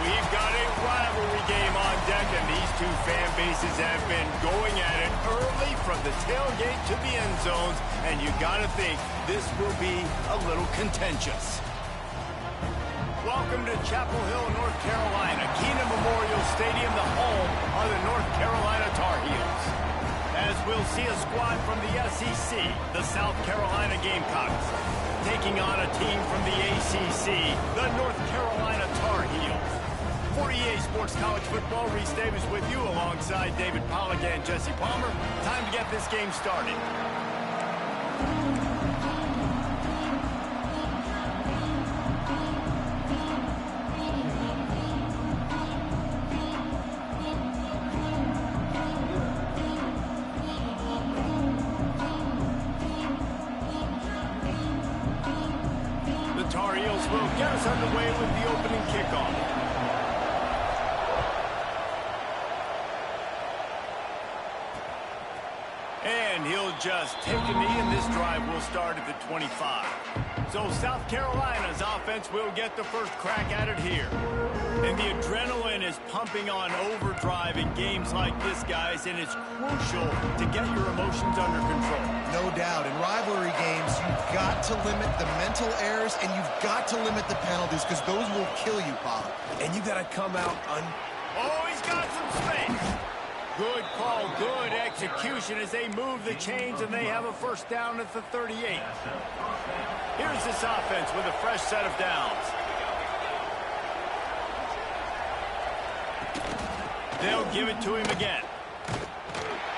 we've got a rivalry game on deck, and these two fan bases have been going at it early from the tailgate to the end zones, and you got to think this will be a little contentious. Welcome to Chapel Hill, North Carolina, Keenan Memorial Stadium, the home of the North Carolina Tar Heels. As we'll see a squad from the SEC, the South Carolina Gamecocks, taking on a team from the ACC, the North Carolina Tar Heels. For EA Sports College Football, Reese Davis with you alongside David Pollack and Jesse Palmer. Time to get this game started. Tar Heels will get us underway with the opening kickoff. And he'll just take a knee, and this drive will start at the 25. So South Carolina's offense will get the first crack at it here. And the adrenaline is pumping on overdrive in games like this, guys, and it's crucial to get your emotions under control. No doubt. In rivalry games, you've got to limit the mental errors, and you've got to limit the penalties, because those will kill you, Paul. And you got to come out Oh, he's got some space. Good call, good execution as they move the chains, and they have a first down at the 38. Here's this offense with a fresh set of downs. They'll give it to him again.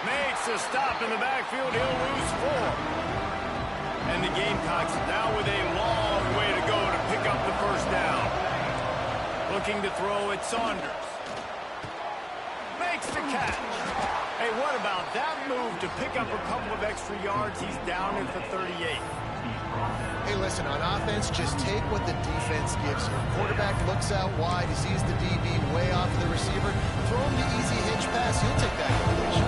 Makes a stop in the backfield. He'll lose 4. And the Gamecocks now with a long way to go to pick up the first down. Looking to throw at Saunders. Makes the catch. Hey, what about that move to pick up a couple of extra yards? He's down at the 38. Hey, listen, on offense, just take what the defense gives you. Quarterback looks out wide. He sees the DB way off the receiver. Throw him the easy hitch pass. He'll take that completion.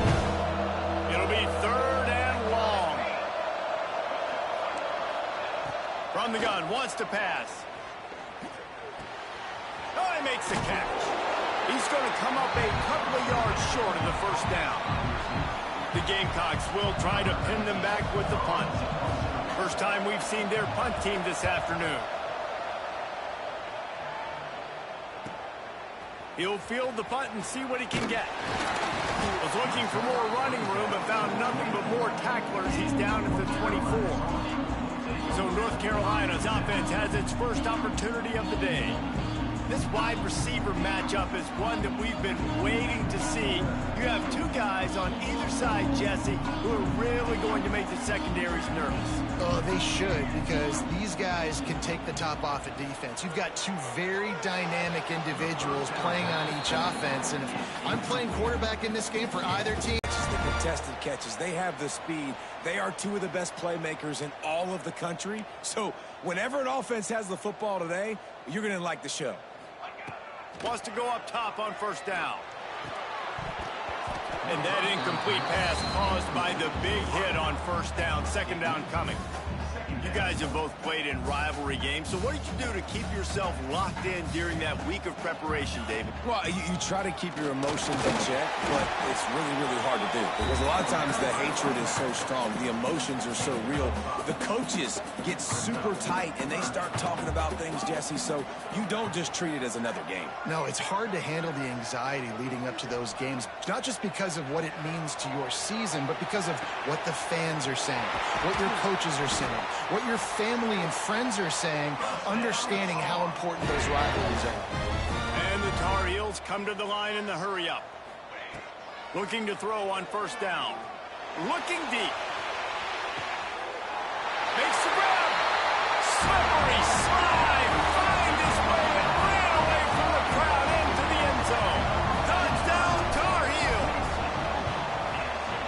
It'll be 3rd and long. From the gun, wants to pass. Oh, he makes the catch. He's going to come up a couple of yards short of the first down. The Gamecocks will try to pin them back with the punt. First time we've seen their punt team this afternoon. He'll field the punt and see what he can get. Was looking for more running room and found nothing but more tacklers. He's down at the 24. So North Carolina's offense has its first opportunity of the day. This wide receiver matchup is one that we've been waiting to see. You have two guys on either side, Jesse, who are really going to make the secondaries nervous. Oh, they should, because these guys can take the top off of defense. You've got two very dynamic individuals playing on each offense, and if I'm playing quarterback in this game for either team, the contested catches. They have the speed. They are two of the best playmakers in all of the country. So whenever an offense has the football today, you're going to like the show. Wants to go up top on first down. And that incomplete pass caused by the big hit on first down. Second down coming. You guys have both played in rivalry games, so what did you do to keep yourself locked in during that week of preparation, David? Well, you try to keep your emotions in check, but it's really, really hard to do. Because a lot of times the hatred is so strong, the emotions are so real. The coaches get super tight, and they start talking about things, Jesse, so you don't just treat it as another game. No, it's hard to handle the anxiety leading up to those games, not just because of what it means to your season, but because of what the fans are saying, what your coaches are saying, what your family and friends are saying, understanding how important those rivalries are. And the Tar Heels come to the line in the hurry-up. Looking to throw on first down. Looking deep. Makes the grab. Slippery slide. Find his way and ran away from the crowd into the end zone. Touchdown, Tar Heels.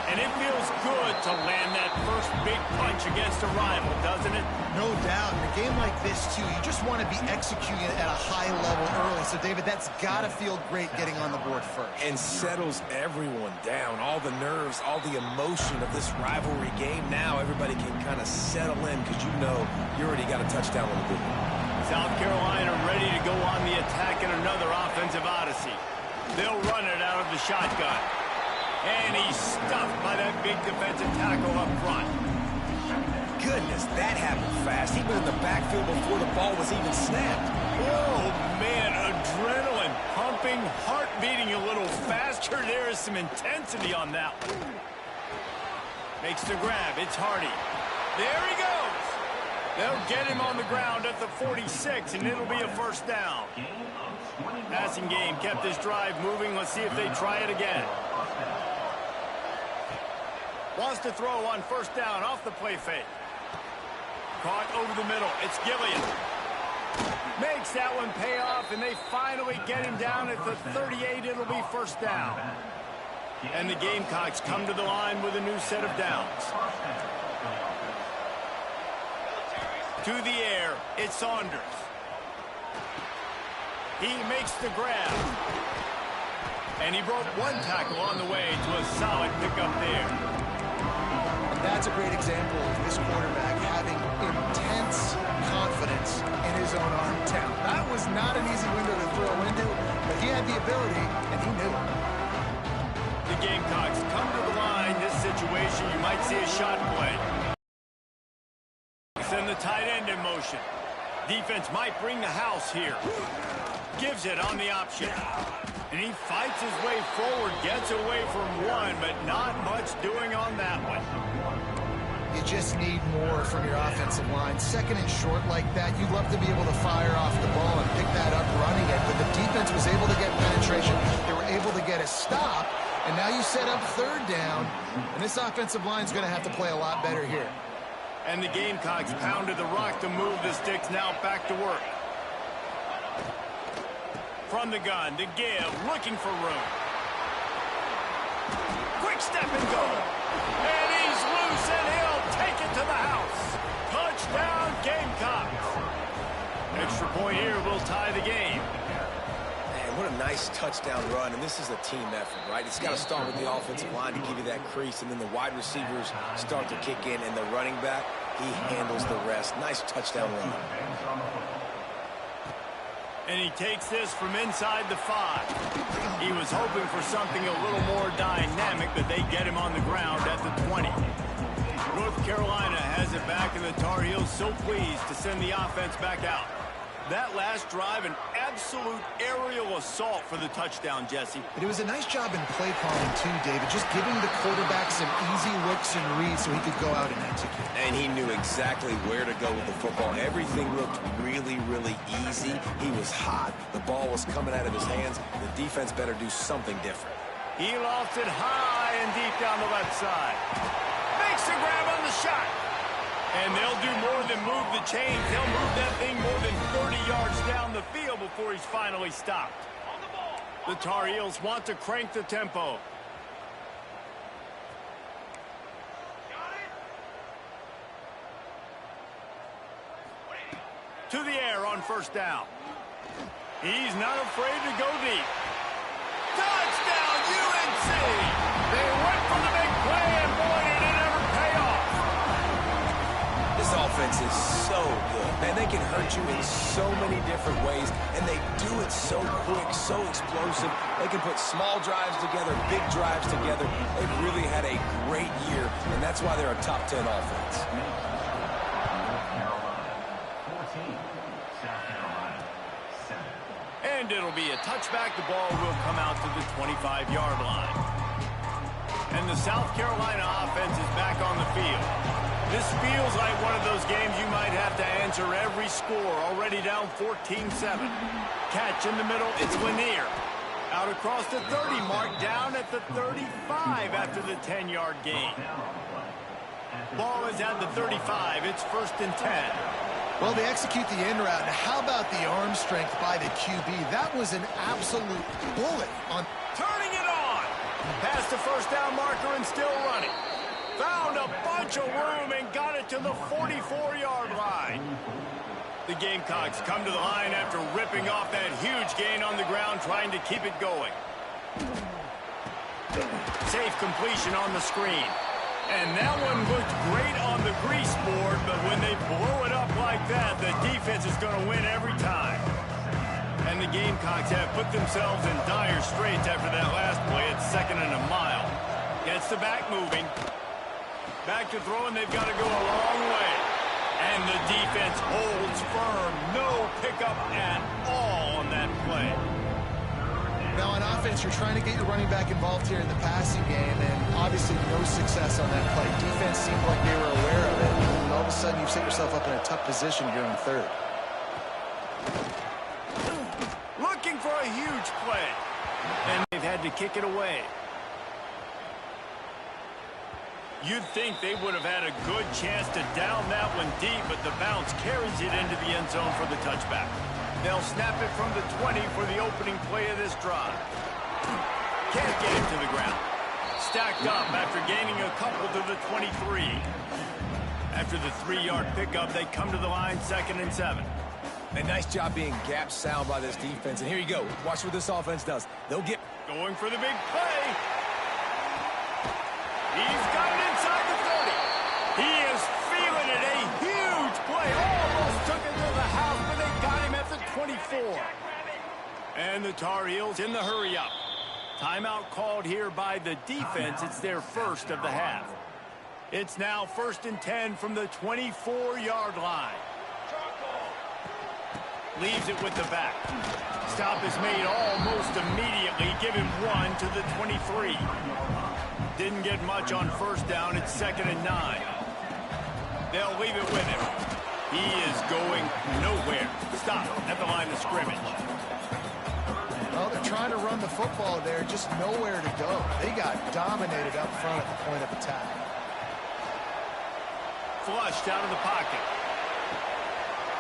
And it feels good to land that first big punch against a rival, doesn't it? No doubt. In a game like this, too, you just want to be executing at a high level early. So, David, that's got to feel great getting on the board first. And settles everyone down. All the nerves, all the emotion of this rivalry game. Now everybody can kind of settle in because you know you already got a touchdown on the board. South Carolina ready to go on the attack in another offensive odyssey. They'll run it out of the shotgun. And he's stuffed by that big defensive tackle up front. Goodness, that happened fast. He was in the backfield before the ball was even snapped. Oh, man, adrenaline pumping, heart beating a little faster. There is some intensity on that one. Makes the grab. It's Hardy. There he goes. They'll get him on the ground at the 46, and it'll be a first down. Passing game kept this drive moving. Let's see if they try it again. Wants to throw on first down off the play fake. Caught over the middle. It's Gillian. Makes that one pay off, and they finally get him down at the 38. It'll be first down. And the Gamecocks come to the line with a new set of downs. To the air, it's Saunders. He makes the grab. And he broke one tackle on the way to a solid pickup there. That's a great example of this quarterback having intense confidence in his own arm talent. That was not an easy window to throw into, but he had the ability, and he knew it. The Gamecocks come to the line. This situation, you might see a shot play. Send the tight end in motion. Defense might bring the house here. Gives it on the option. And he fights his way forward, gets away from one, but not much doing on that one. You just need more from your offensive line. Second and short like that, you'd love to be able to fire off the ball and pick that up running it, but the defense was able to get penetration. They were able to get a stop, and now you set up third down, and this offensive line is going to have to play a lot better here. And the Gamecocks pounded the rock to move the sticks, now back to work. From the gun, the give, looking for room. Quick step and go. And he's loose, and he'll take it to the house. Touchdown, Gamecocks. Extra point here will tie the game. Man, what a nice touchdown run, and this is a team effort, right? It's got to start with the offensive line to give you that crease, and then the wide receivers start to kick in, and the running back, he handles the rest. Nice touchdown run. And he takes this from inside the 5. He was hoping for something a little more dynamic, but they get him on the ground at the 20. North Carolina has it back, and the Tar Heels so pleased to send the offense back out. That last drive, an absolute aerial assault for the touchdown, Jesse. But it was a nice job in play calling, too, David, just giving the quarterback some easy looks and reads so he could go out and execute. And he knew exactly where to go with the football. Everything looked really, really easy. He was hot. The ball was coming out of his hands. The defense better do something different. He lost it high and deep down the left side. Makes the grab on the shot. And they'll do more than move the chains. They'll move that thing more than 30 yards down the field before he's finally stopped. The Tar Heels want to crank the tempo. To the air on first down. He's not afraid to go deep. Touchdown, UNC! They went for the big play, and boy, did it ever pay off. This offense is so good. Man, they can hurt you in so many different ways, and they do it so quick, so explosive. They can put small drives together, big drives together. They've really had a great year, and that's why they're a top 10 offense. And it'll be a touchback. The ball will come out to the 25-yard line. And the South Carolina offense is back on the field. This feels like one of those games you might have to answer every score. Already down 14-7. Catch in the middle. It's Lanier. Out across the 30 mark. Down at the 35 after the 10-yard gain. Ball is at the 35. It's 1st and 10. Well, they execute the in route. How about the arm strength by the QB? That was an absolute bullet on turning it on. Past the first down marker and still running. Found a bunch of room and got it to the 44-yard line. The Gamecocks come to the line after ripping off that huge gain on the ground, trying to keep it going. Safe completion on the screen. And that one looked great on the grease board, but when they blow it up like that, the defense is going to win every time. And the Gamecocks have put themselves in dire straits after that last play at 2nd and a mile. Gets the back moving. Back to throwing, they've got to go a long way. And the defense holds firm. No pickup at all on that play. Now on offense, you're trying to get your running back involved here in the passing game, and obviously no success on that play. Defense seemed like they were aware of it, and all of a sudden you've set yourself up in a tough position here on 3rd. Looking for a huge play. And they've had to kick it away. You'd think they would have had a good chance to down that one deep, but the bounce carries it into the end zone for the touchback. They'll snap it from the 20 for the opening play of this drive. Can't get it to the ground. Stacked up after gaining a couple to the 23. After the 3-yard pickup, they come to the line 2nd and 7. A nice job being gap sound by this defense. And here you go. Watch what this offense does. They'll get going for the big play. He's got it inside the 30. He is feeling it. A huge play. Almost took it to the house, but they got him at the 24. And the Tar Heels in the hurry-up. Timeout called here by the defense. It's their first of the half. It's now 1st and 10 from the 24-yard line. Leaves it with the back. Stop is made almost immediately. Give him 1 to the 23. Didn't get much on 1st down. It's 2nd and 9. They'll leave it with him. He is going nowhere. Stop at the line of scrimmage. Well, they're trying to run the football there, just nowhere to go. They got dominated up front at the point of attack. Flushed out of the pocket.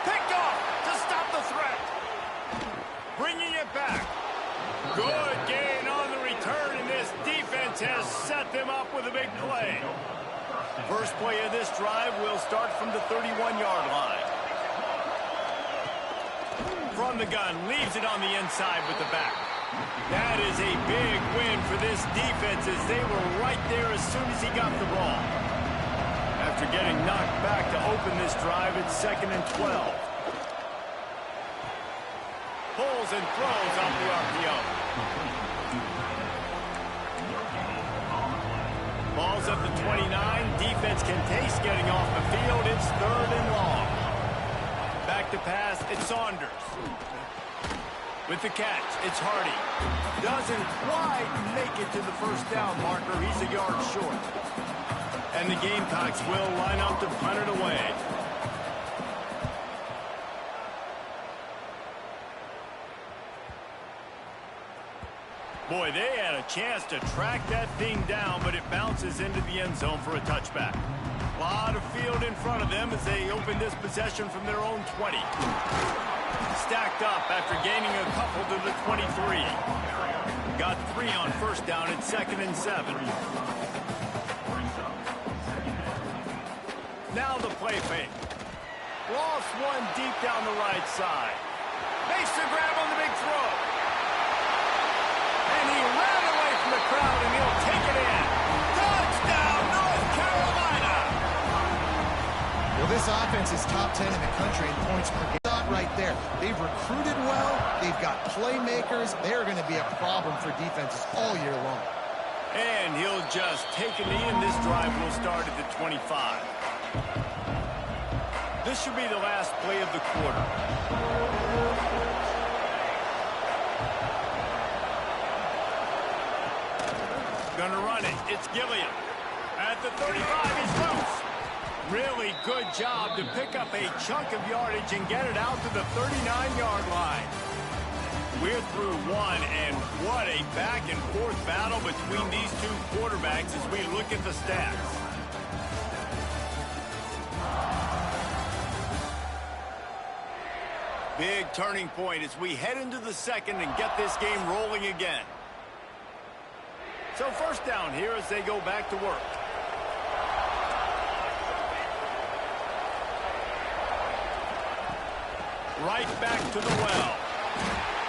Picked off to stop the threat. Bringing it back. Good gain on the return, and this defense has set them up with a big play. First play of this drive will start from the 31-yard line. From the gun, leaves it on the inside with the back. That is a big win for this defense as they were right there as soon as he got the ball. After getting knocked back to open this drive, it's 2nd and 12. Pulls and throws off the RPO. Ball's at the 29. Defense can taste getting off the field. It's 3rd and long. Back to pass, it's Saunders. With the catch, it's Hardy. Doesn't quite make it to the 1st down marker. He's a yard short. And the Gamecocks will line up to punt it away. Boy, they had a chance to track that thing down, but it bounces into the end zone for a touchback. A lot of field in front of them as they open this possession from their own 20. Stacked up after gaining a couple to the 23. Got 3 on 1st down at 2nd and 7. Now the play fake. Lost one deep down the right side. Makes the grab on the big throw. And he ran away from the crowd, and he'll take it in. Touchdown, North Carolina! Well, this offense is top 10 in the country in points per game. Stop right there. They've recruited well. They've got playmakers. They're going to be a problem for defenses all year long. And he'll just take a knee, and this drive will start at the 25. This should be the last play of the quarter. Gonna run it. It's Gilliam. At the 35, he's loose. Really good job to pick up a chunk of yardage and get it out to the 39-yard line. We're through one, and what a back-and-forth battle between these two quarterbacks as we look at the stats. Big turning point as we head into the 2nd and get this game rolling again. So 1st down here as they go back to work. Right back to the well.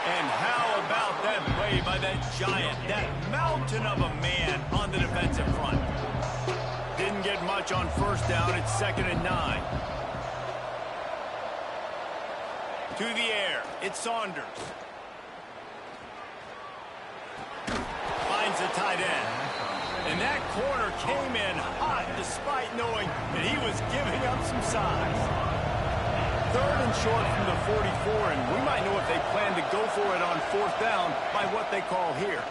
And how about that play by that giant, that mountain of a man on the defensive front? Didn't get much on first down. It's 2nd and 9. To the air. It's Saunders. Finds the tight end. And that corner came in hot despite knowing that he was giving up some size. 3rd and short from the 44, and we might know if they plan to go for it on 4th down by what they call here.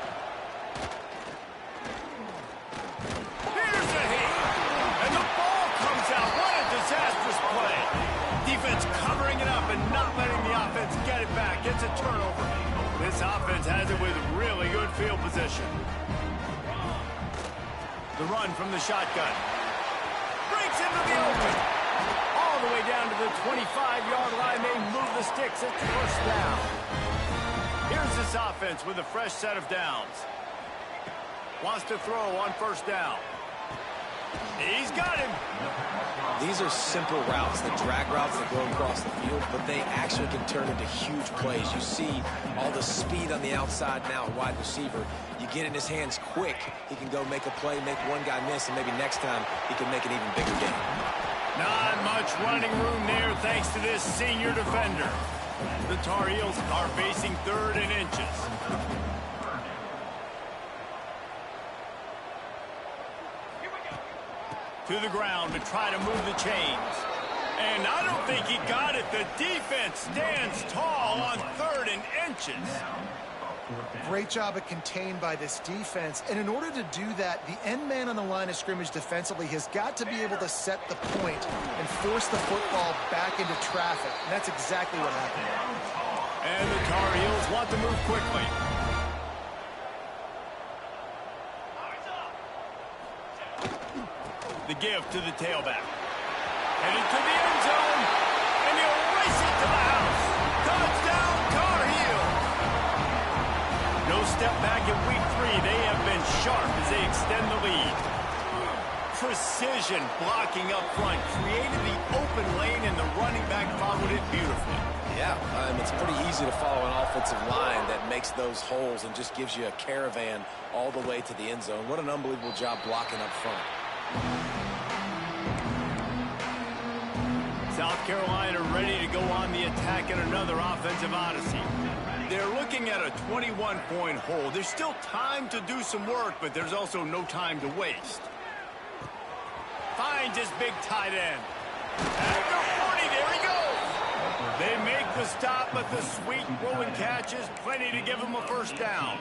Here's the hit. And the ball comes out. What a disastrous play. Defense covering it up and not letting the offense get it back. It's a turnover. This offense has it with really good field position. The run from the shotgun. Breaks into the open. All the way down to the 25-yard line. They move the sticks. It's 1st down. Here's this offense with a fresh set of downs. Wants to throw on 1st down. He's got him. These are simple routes, the drag routes that go across the field, but they actually can turn into huge plays. You see all the speed on the outside now, wide receiver. You get in his hands quick, he can go make a play, make one guy miss, and maybe next time he can make an even bigger game. Not much running room there thanks to this senior defender. The Tar Heels are facing 3rd and inches. To the ground to try to move the chains. And I don't think he got it. The defense stands tall on 3rd and inches. Great job of contained by this defense. And in order to do that, the end man on the line of scrimmage defensively has got to be able to set the point and force the football back into traffic. And that's exactly what happened. And the Tar Heels want to move quickly. The give to the tailback. Headed to the end zone. And he'll race it to the house. Touchdown, Tar Heels. No step back in week 3. They have been sharp as they extend the lead. Precision blocking up front. Created the open lane, and the running back followed it beautifully. Yeah, it's pretty easy to follow an offensive line that makes those holes and just gives you a caravan all the way to the end zone. What an unbelievable job blocking up front. South Carolina ready to go on the attack in another offensive odyssey. They're looking at a 21-point hole. There's still time to do some work, but there's also no time to waste. Finds his big tight end. At the 40, there he goes. They make the stop, but the sweet rolling catch is plenty to give him a 1st down.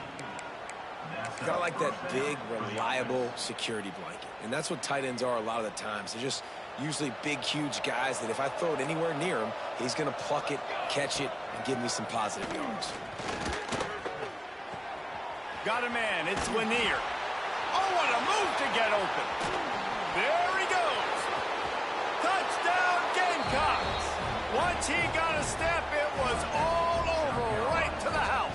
Kind of like that big, reliable security blanket. And that's what tight ends are a lot of the times. They're just usually big, huge guys that if I throw it anywhere near him, he's going to pluck it, catch it, and give me some positive yards. Got a man. It's Lanier. Oh, what a move to get open. There he goes. Touchdown, Gamecocks. Once he got a step, it was all over right to the house.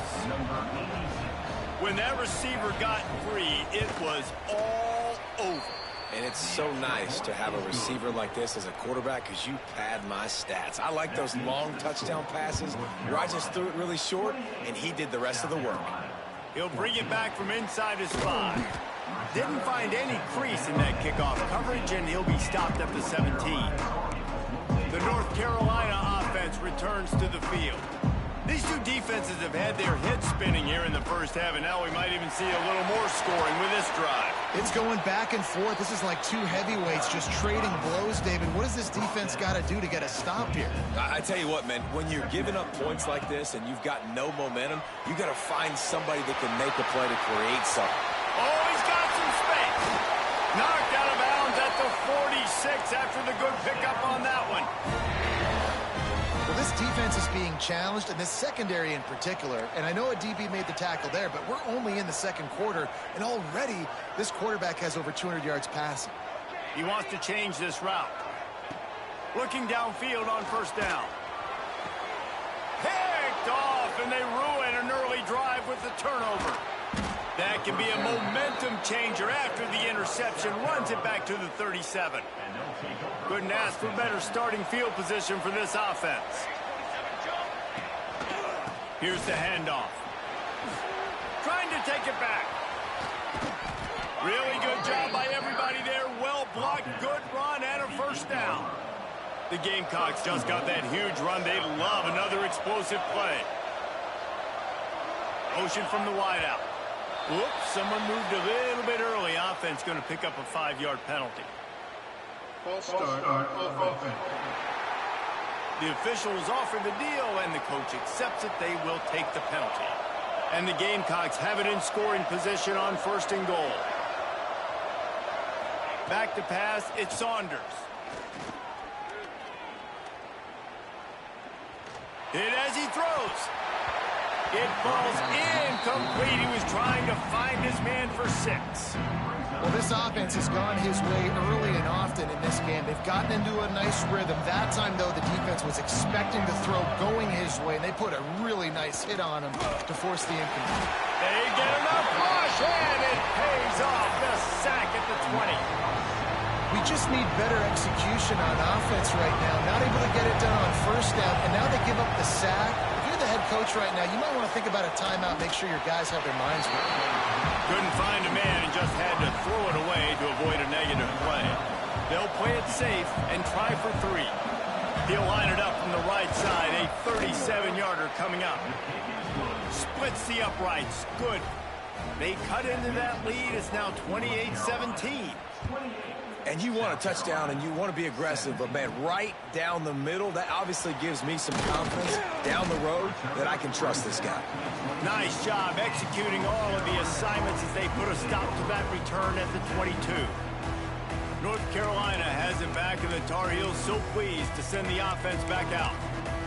When that receiver got free, it was all over. And it's so nice to have a receiver like this as a quarterback because you pad my stats. I like those long touchdown passes where I just threw it really short, and he did the rest of the work. He'll bring it back from inside his 5. Didn't find any crease in that kickoff coverage, and he'll be stopped up to 17. The North Carolina offense returns to the field. These two defenses have had their heads spinning here in the first half, and now we might even see a little more scoring with this drive. It's going back and forth. This is like two heavyweights just trading blows, David. What does this defense got to do to get a stop here? I tell you what, man, when you're giving up points like this and you've got no momentum, you got to find somebody that can make a play to create something. Oh, he's got some space. Knocked out of bounds at the 46 after the good pickup on that one. Well, this defense is being challenged, and this secondary in particular. And I know a DB made the tackle there, but we're only in the 2nd quarter, and already this quarterback has over 200 yards passing. He wants to change this route. Looking downfield on 1st down. Picked off, and they ruin an early drive with the turnover. That can be a momentum changer after the interception. Runs it back to the 37. Couldn't ask for better starting field position for this offense. Here's the handoff. Trying to take it back. Really good job by everybody there. Well blocked The Gamecocks just got that huge run. They love another explosive play. Motion from the wideout. Whoops, someone moved a little bit early. Offense going to pick up a 5-yard penalty. False start on offense. The officials offer the deal, and the coach accepts it. They will take the penalty. And the Gamecocks have it in scoring position on 1st and goal. Back to pass, it's Saunders. Hit as he throws. It falls incomplete. He was trying to find his man for 6. Well, this offense has gone his way early and often in this game. They've gotten into a nice rhythm. That time, though, the defense was expecting the throw going his way, and they put a really nice hit on him to force the incomplete. They get enough push, and it pays off. The sack at the 20. We just need better execution on offense right now. Not able to get it done on 1st down, and now they give up the sack. If you're the head coach right now, you might want to think about a timeout, make sure your guys have their minds right. Couldn't find a man and just had to throw it away to avoid a negative play. They'll play it safe and try for 3. He'll line it up from the right side. A 37-yarder coming up. Splits the uprights. Good. They cut into that lead. It's now 28-17. And you want a touchdown and you want to be aggressive, but man, right down the middle, that obviously gives me some confidence down the road that I can trust this guy. Nice job executing all of the assignments as they put a stop to that return at the 22. North Carolina has him back, and the Tar Heels so pleased to send the offense back out.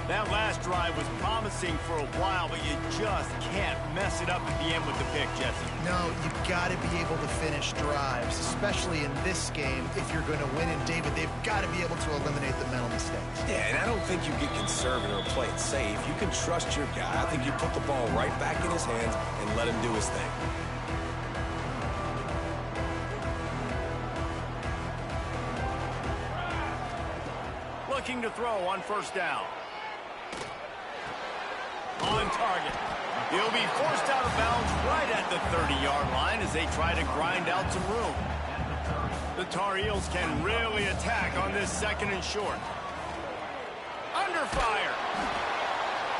That last drive was promising for a while, but you just can't mess it up at the end with the pick, Jesse. No, you've got to be able to finish drives, especially in this game. If you're going to win in David, they've got to be able to eliminate the mental mistakes. Yeah, and I don't think you get conservative or play it safe. You can trust your guy. I think you put the ball right back in his hands and let him do his thing. Looking to throw on 1st down. On target. He'll be forced out of bounds right at the 30-yard line as they try to grind out some room. The Tar Heels can really attack on this 2nd and short. Under fire.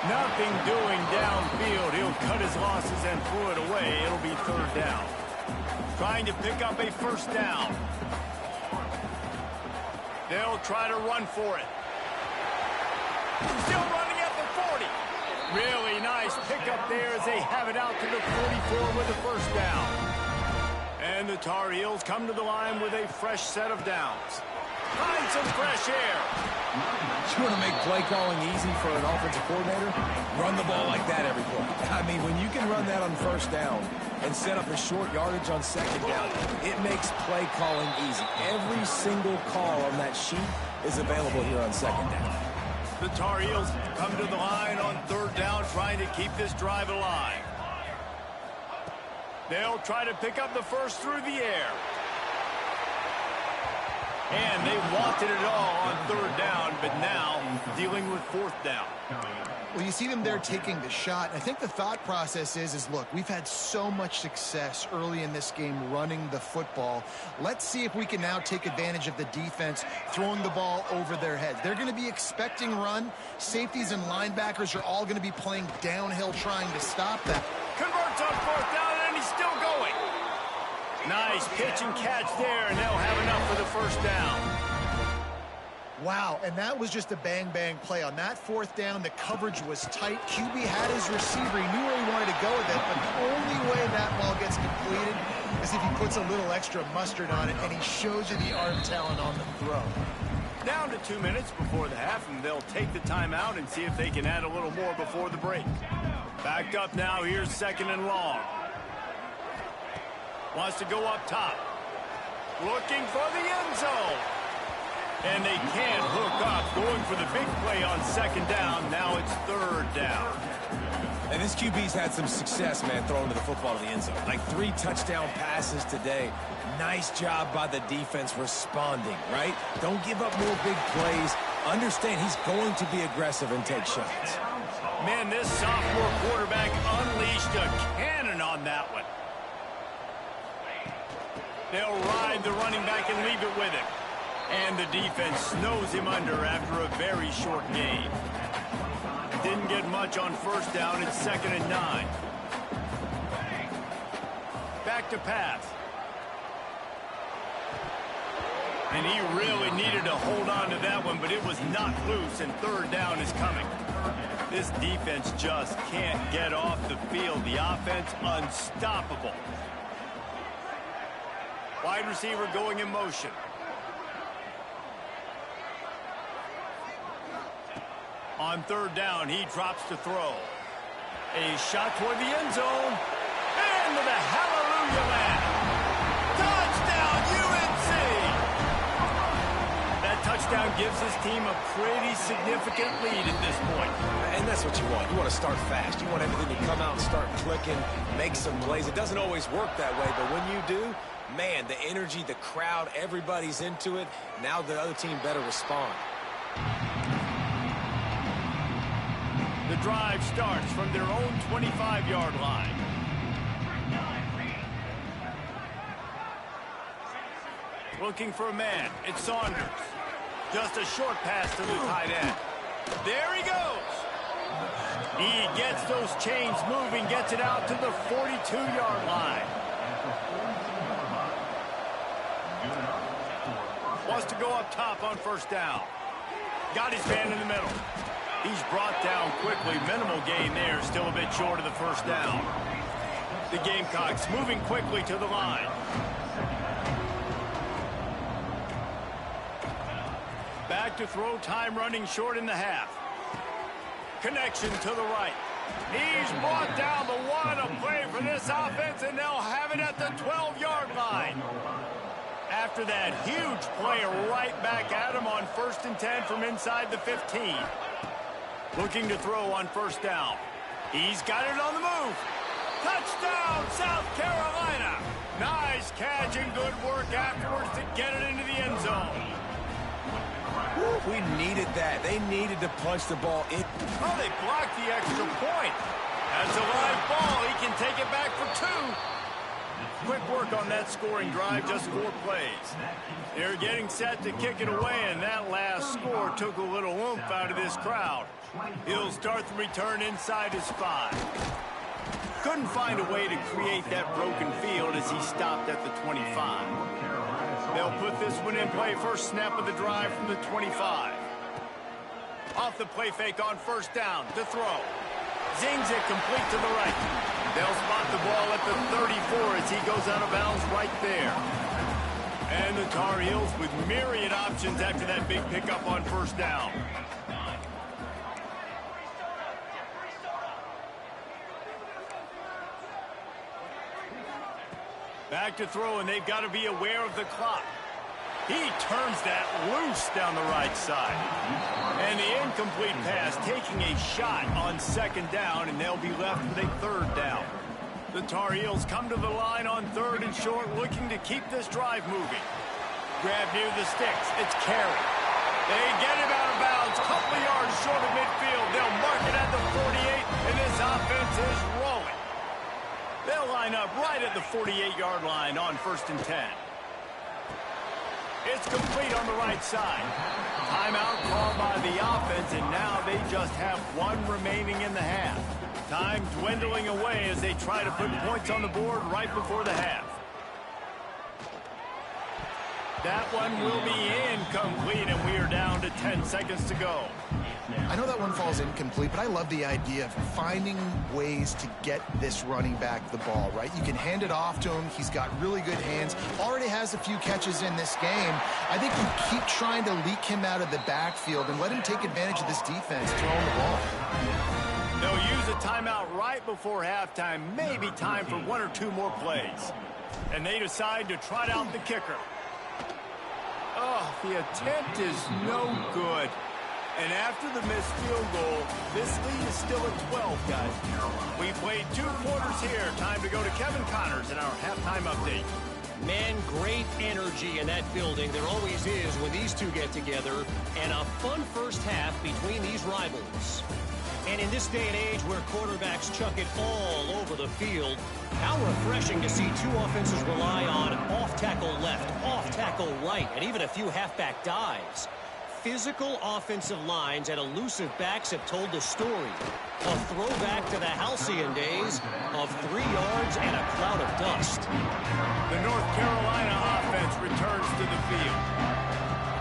Nothing doing downfield. He'll cut his losses and throw it away. It'll be 3rd down. Trying to pick up a 1st down. They'll try to run for it. Still running at the 40. Really nice pickup there as they have it out to the 44 with a 1st down. And the Tar Heels come to the line with a fresh set of downs. Find some fresh air. You want to make play calling easy for an offensive coordinator? Run the ball like that every play. I mean, when you can run that on 1st down and set up a short yardage on 2nd down, it makes play calling easy. Every single call on that sheet is available here on 2nd down. The Tar Heels come to the line on 3rd down, trying to keep this drive alive. They'll try to pick up the 1st through the air. And they wanted it all on 3rd down, but now dealing with 4th down. Well, you see them there taking the shot. I think the thought process is, look, we've had so much success early in this game running the football. Let's see if we can now take advantage of the defense throwing the ball over their heads. They're going to be expecting run. Safeties and linebackers are all going to be playing downhill trying to stop that. Converts on 4th down, and he's still going. Nice pitch and catch there, and they'll have enough for the 1st down. Wow, and that was just a bang-bang play. On that 4th down, the coverage was tight. QB had his receiver. He knew where he wanted to go with it, but the only way that ball gets completed is if he puts a little extra mustard on it, and he shows you the arm talent on the throw. Down to 2 minutes before the half, and they'll take the timeout and see if they can add a little more before the break. Backed up now, here's 2nd and long. Wants to go up top. Looking for the end zone. And they can't hook up. Going for the big play on 2nd down. Now it's 3rd down. And this QB's had some success, man, throwing to the football to the end zone. Like 3 touchdown passes today. Nice job by the defense responding, right? Don't give up more big plays. Understand he's going to be aggressive and take shots. Man, this sophomore quarterback unleashed a cannon on that one. They'll ride the running back and leave it with him. And the defense snows him under after a very short game. Didn't get much on first down. It's 2nd and 9. Back to pass. And he really needed to hold on to that one, but it was not loose, and 3rd down is coming. This defense just can't get off the field. The offense unstoppable. Wide receiver going in motion. On 3rd down, he drops to throw. A shot toward the end zone. Into the hallelujah land. Touchdown, UNC! That touchdown gives his team a pretty significant lead at this point. And that's what you want. You want to start fast. You want everything to come out and start clicking, make some plays. It doesn't always work that way, but when you do, man, the energy, the crowd, everybody's into it. Now the other team better respond. The drive starts from their own 25-yard line. Looking for a man. It's Saunders. Just a short pass to the tight end. There he goes. He gets those chains moving, gets it out to the 42-yard line. Wants to go up top on 1st down. Got his man in the middle. He's brought down quickly. Minimal gain there. Still a bit short of the 1st down. The Gamecocks moving quickly to the line. Back to throw. Time running short in the half. Connection to the right. He's brought down the one. A play for this offense, and they'll have it at the 12-yard line. After that huge play right back at him on 1st and 10 from inside the 15. Looking to throw on 1st down. He's got it on the move. Touchdown, South Carolina. Nice catch and good work afterwards to get it into the end zone. We needed that. They needed to punch the ball in. Oh, they blocked the extra point. That's a live ball. He can take it back for 2. Quick work on that scoring drive, just 4 plays. They're getting set to kick it away, and that last score took a little oomph out of this crowd. He'll start the return inside his 5. Couldn't find a way to create that broken field as he stopped at the 25. They'll put this one in play. First snap of the drive from the 25. Off the play fake on 1st down to throw. Zings it complete to the right. They'll spot the ball at the 34 as he goes out of bounds right there. And the Tar Heels with myriad options after that big pickup on 1st down. Back to throw, and they've got to be aware of the clock. He turns that loose down the right side. And the incomplete pass taking a shot on 2nd down, and they'll be left with a 3rd down. The Tar Heels come to the line on 3rd and short, looking to keep this drive moving. Grab near the sticks. It's Carey. They get him out of bounds, a couple of yards short of midfield. They'll mark it at the 48, and this offense is rolling. They'll line up right at the 48-yard line on 1st and 10. It's complete on the right side. Timeout called by the offense, and now they just have 1 remaining in the half. Time dwindling away as they try to put points on the board right before the half. That one will be incomplete, and we are down to 10 seconds to go. I know that one falls incomplete, but I love the idea of finding ways to get this running back the ball, right? You can hand it off to him. He's got really good hands. Already has a few catches in this game. I think you keep trying to leak him out of the backfield and let him take advantage of this defense throwing the ball. They'll use a timeout right before halftime. Maybe time for 1 or 2 more plays. And they decide to trot out the kicker. Oh, the attempt is no good. And after the missed field goal, this lead is still at 12, guys. We played 2 quarters here. Time to go to Kevin Connors in our halftime update. Man, great energy in that building. There always is when these two get together. And a fun first half between these rivals. And in this day and age where quarterbacks chuck it all over the field, how refreshing to see 2 offenses rely on off-tackle left, off-tackle tackle light and even a few halfback dives. Physical offensive lines and elusive backs have told the story. A throwback to the halcyon days of 3 yards and a cloud of dust. The North Carolina offense returns to the field.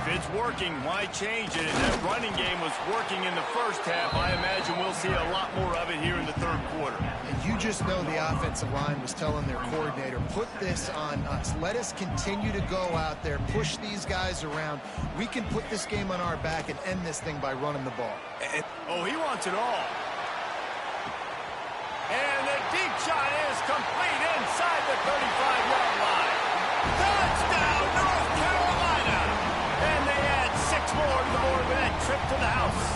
If it's working, why change it? If that running game was working in the first half, I imagine we'll see a lot more of it here in the third quarter. And you just know the offensive line was telling their coordinator, put this on us. Let us continue to go out there, push these guys around. We can put this game on our back and end this thing by running the ball. Oh, he wants it all. And the deep shot is complete inside the 35-yard line. Touchdown, North Carolina! And they add 6 more to the board with that trip to the house.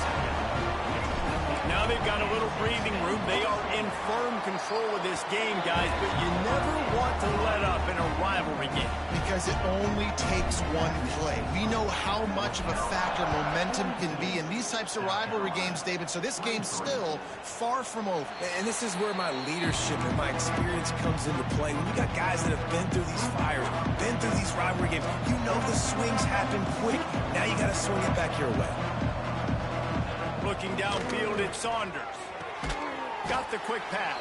Now they've got a little breathing room. They are in firm control of this game, guys, but you never want to let up in a rivalry game. Because it only takes one play. We know how much of a factor momentum can be in these types of rivalry games, David, so this game's still far from over. And this is where my leadership and my experience comes into play. When you got guys that have been through these fires, been through these rivalry games, you know the swings happen quick. Now you got to swing it back your way. Looking downfield, it's Saunders. Got the quick pass.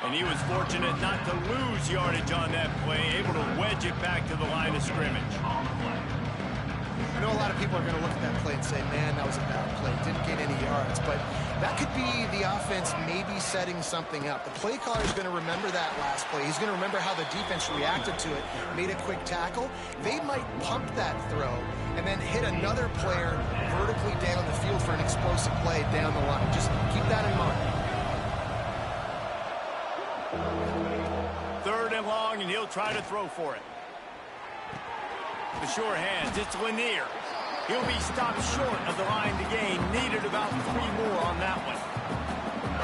And he was fortunate not to lose yardage on that play, able to wedge it back to the line of scrimmage. I know a lot of people are going to look at that play and say, man, that was a bad play. Didn't get any yards. But that could be the offense maybe setting something up. The play caller is going to remember that last play. He's going to remember how the defense reacted to it, made a quick tackle. They might pump that throw and then hit another player vertically down the field for an explosive play down the line. Just keep that in mind. 3rd and long, and he'll try to throw for it. The sure hands, it's Lanier. He'll be stopped short of the line to gain. Needed about 3 more on that one.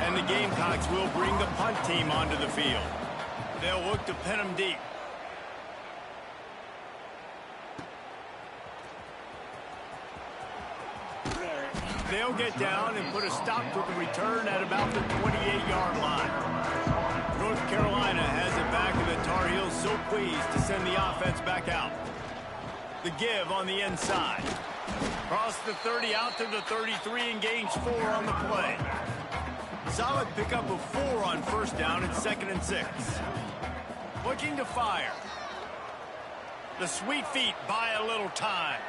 And the Gamecocks will bring the punt team onto the field. They'll look to pin them deep. They'll get down and put a stop to the return at about the 28-yard line. North Carolina has it back, and the Tar Heels so pleased to send the offense back out. The give on the inside. Cross the 30 out to the 33 and gains 4 on the play. Solid pickup of 4 on first down and 2nd and 6. Looking to fire. The sweet feet buy a little time.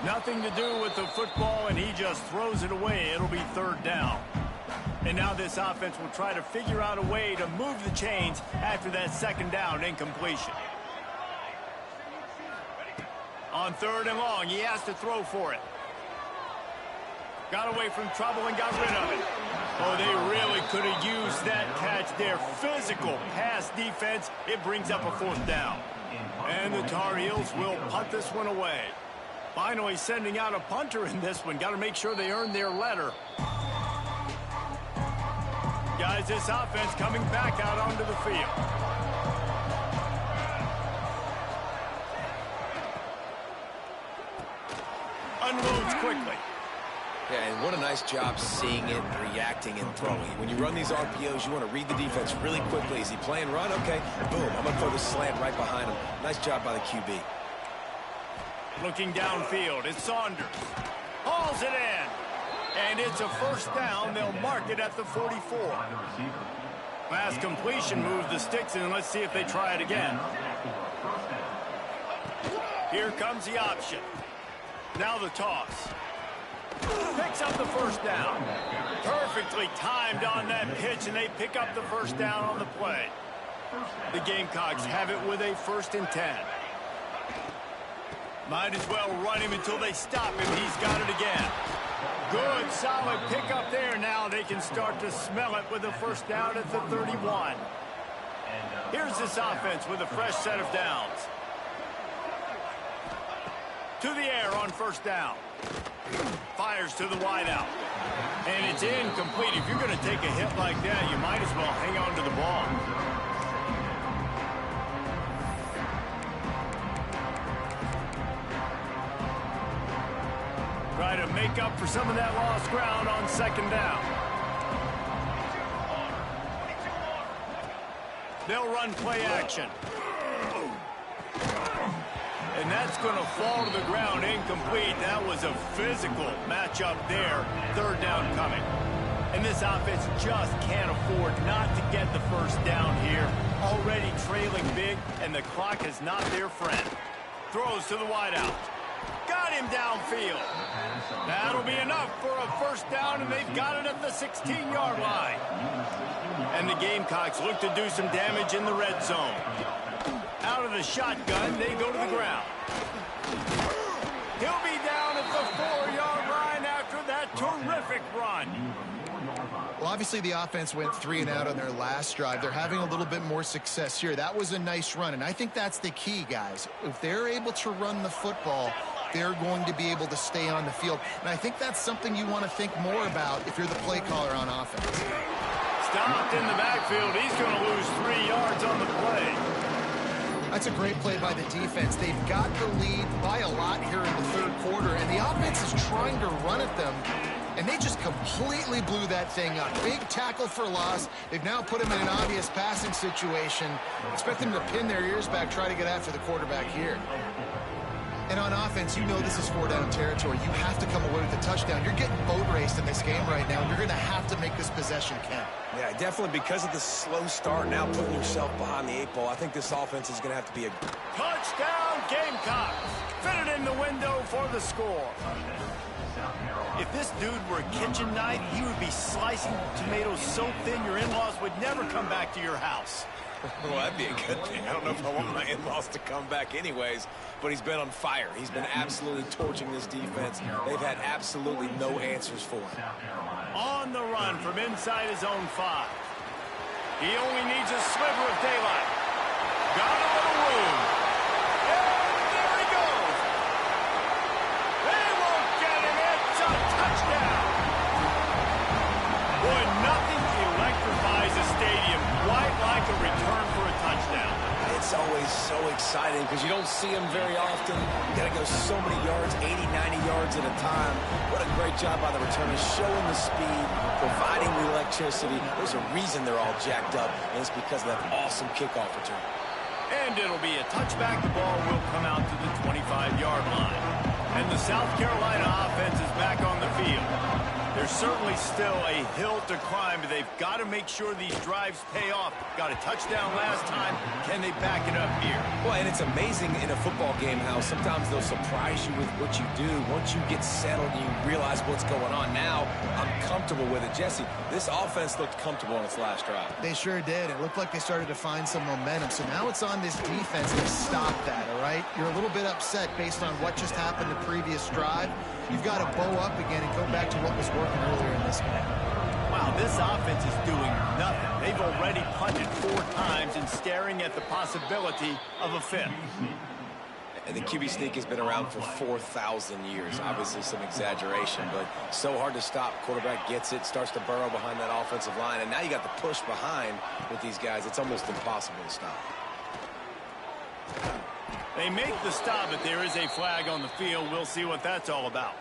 Nothing to do with the football, and he just throws it away. It'll be 3rd down. And now this offense will try to figure out a way to move the chains after that 2nd down incompletion. On 3rd and long, he has to throw for it. Got away from trouble and got rid of it. Oh, they really could have used that catch there. Physical pass defense. It brings up a 4th down. And the Tar Heels will punt this one away. Finally sending out a punter in this one. Got to make sure they earn their letter. Guys, this offense coming back out onto the field. Unloads quickly. Yeah, and what a nice job seeing it, reacting, and throwing. When you run these RPOs, you want to read the defense really quickly. Is he playing run? Okay, boom. I'm going to throw the slant right behind him. Nice job by the QB. Looking downfield, it's Saunders. Hauls it in. And it's a 1st down. They'll mark it at the 44. Pass completion moves the sticks in. Let's see if they try it again. Here comes the option. Now the toss. Picks up the 1st down. Perfectly timed on that pitch, and they pick up the 1st down on the play. The Gamecocks have it with a 1st and 10. Might as well run him until they stop him. He's got it again. Good, solid pickup there. Now they can start to smell it with a 1st down at the 31. Here's this offense with a fresh set of downs. To the air on 1st down. Fires to the wideout. And it's incomplete. If you're going to take a hit like that, you might as well hang on to the ball. Try to make up for some of that lost ground on 2nd down. They'll run play action. And that's going to fall to the ground incomplete. That was a physical matchup there. Third down coming. And this offense just can't afford not to get the first down here. Already trailing big, and the clock is not their friend. Throws to the wideout. Got him downfield. That'll be enough for a first down, and they've got it at the 16-yard line. And the Gamecocks look to do some damage in the red zone. Out of the shotgun, they go to the ground. He'll be down at the 4-yard line after that terrific run. Well, obviously the offense went 3 and out on their last drive. They're having a little bit more success here. That was a nice run, and I think that's the key, guys. If they're able to run the football, they're going to be able to stay on the field. And I think that's something you want to think more about if you're the play caller on offense. Stopped in the backfield. He's going to lose 3 yards on the play. That's a great play by the defense. They've got the lead by a lot here in the third quarter, and the offense is trying to run at them, and they just completely blew that thing up. Big tackle for loss. They've now put him in an obvious passing situation. Expect them to pin their ears back, try to get after the quarterback here. And on offense, you know this is 4-down territory. You have to come away with a touchdown. You're getting boat raced in this game right now, and you're going to have to make this possession count. Yeah, definitely because of the slow start, now putting yourself behind the 8 ball. I think this offense is going to have to be a... Touchdown, Gamecocks. Fit it in the window for the score. If this dude were a kitchen knife, he would be slicing tomatoes so thin your in-laws would never come back to your house. Well, that'd be a good thing. I don't know if I want my in-laws to come back anyways, but he's been on fire. He's been absolutely torching this defense. They've had absolutely no answers for him. On the run from inside his own 5. He only needs a sliver of daylight. Got a little room. And there he goes. They won't get him. It's a touchdown. Boy, nothing electrifies a stadium quite like a return for a touchdown. It's always so exciting because you don't see them very often. You got to go so many yards, 80, 90 yards at a time. What a great job by the returners, showing the speed, providing the electricity. There's a reason they're all jacked up, and it's because of that awesome kickoff return. And it'll be a touchback. The ball will come out to the 25-yard line. And the South Carolina offense is back on the field. There's certainly still a hill to climb, but they've got to make sure these drives pay off. Got a touchdown last time. Can they back it up here? Well, and it's amazing in a football game how sometimes they'll surprise you with what you do. Once you get settled, you realize what's going on. Now, I'm comfortable with it. Jesse, this offense looked comfortable on its last drive. They sure did. It looked like they started to find some momentum. So now it's on this defense to stop that, all right? You're a little bit upset based on what just happened the previous drive. You've got to bow up again and go back to what was working earlier in this game. Wow, this offense is doing nothing. They've already punted 4 times and staring at the possibility of a 5th. And the QB sneak has been around for 4,000 years. Obviously some exaggeration, but so hard to stop. Quarterback gets it, starts to burrow behind that offensive line, and now you got the push behind with these guys. It's almost impossible to stop. They make the stop, but there is a flag on the field. We'll see what that's all about.